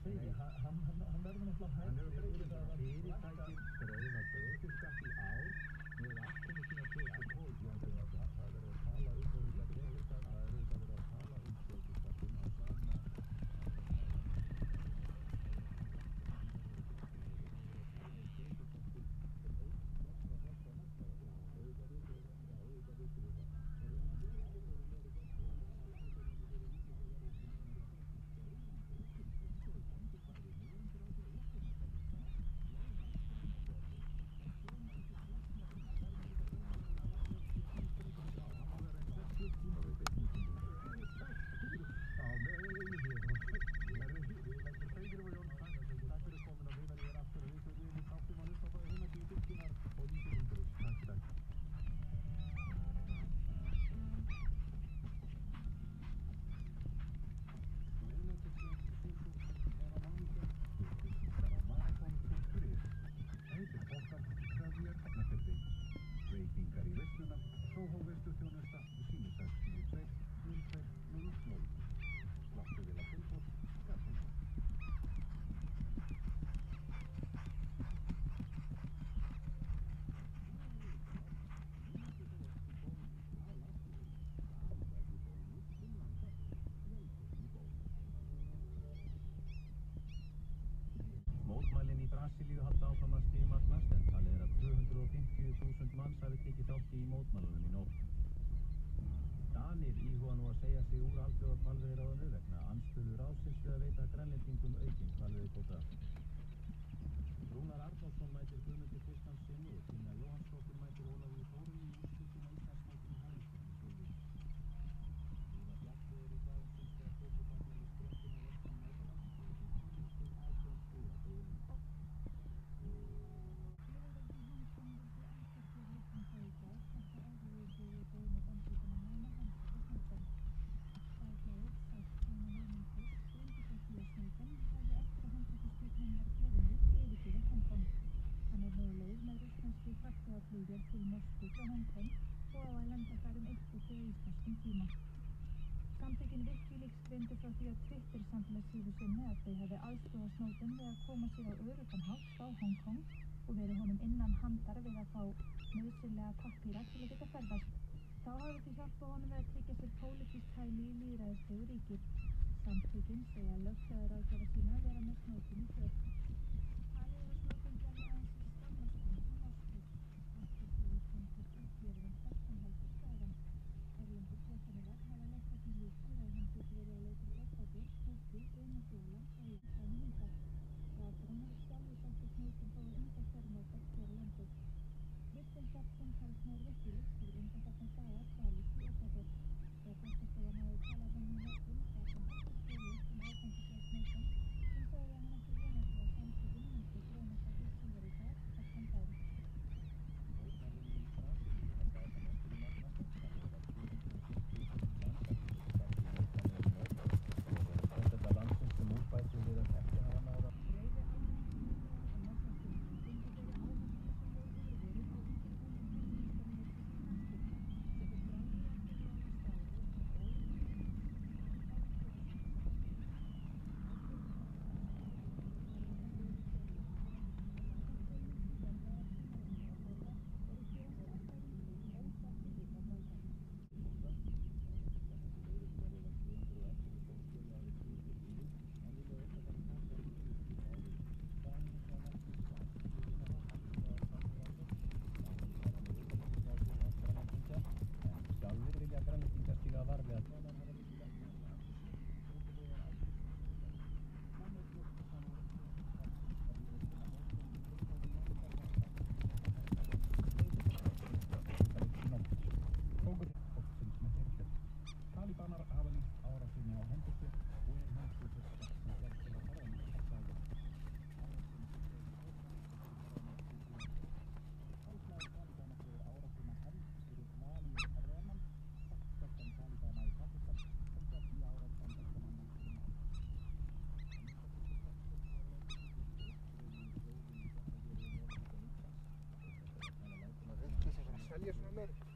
seiði. Hann verður náttúrulega hægt fyrir það að fyrirtækin greiða bróðfiskskatt í ár með afkomu sína 2012. Það verður að tala um bróðfiskskatt, það er auðvitað verið að tala um bróðfiskskattinn á sama Mótmælin í Brasilíu halda áfram að stigmagnast en talið er að 250.000 manns hafi tekið þátt í mótmælunum í nótt. Danir íhuga nú að segja sig úr alþjóðahvalveiðiráðinu vegna andstöðu ráðsins við að veita Grænlendingum aukinn hvalveiðikvóta. Rúnar Arnórsson mætir Guðmundi Kristjánssyni og Tinna Jóhannsdóttir mætir Ólafíu Þórunni í úrslitum á Íslandsmótinu í hálfleiknum í Sólvík. Víða bjartviðri í dag finnst þegar þokubarnir við ströndina vestan Norðurlands og til 18 stiga á deginum. Farþegaflugvél til Moskvu frá Hong Kong og á að lenda þar 1 til 2 íslenskum tíma. Samtökin Wikileaks greindu frá því að Twitter samfélagssíðu sinni að þau hafi aðstoðað Snowden við að koma sér á öruggan hátt frá Hong Kong og verið honum innan handar við að fá nauðsynlega pappíra til að geta ferðast. Þá hafi þau hjálpað honum við að tryggja sér pólitískt hæli í lýðræðislegu ríki. Samtökin segja lögfræðiráðgjafa sína vera með Snowden í för. selja svona mörg.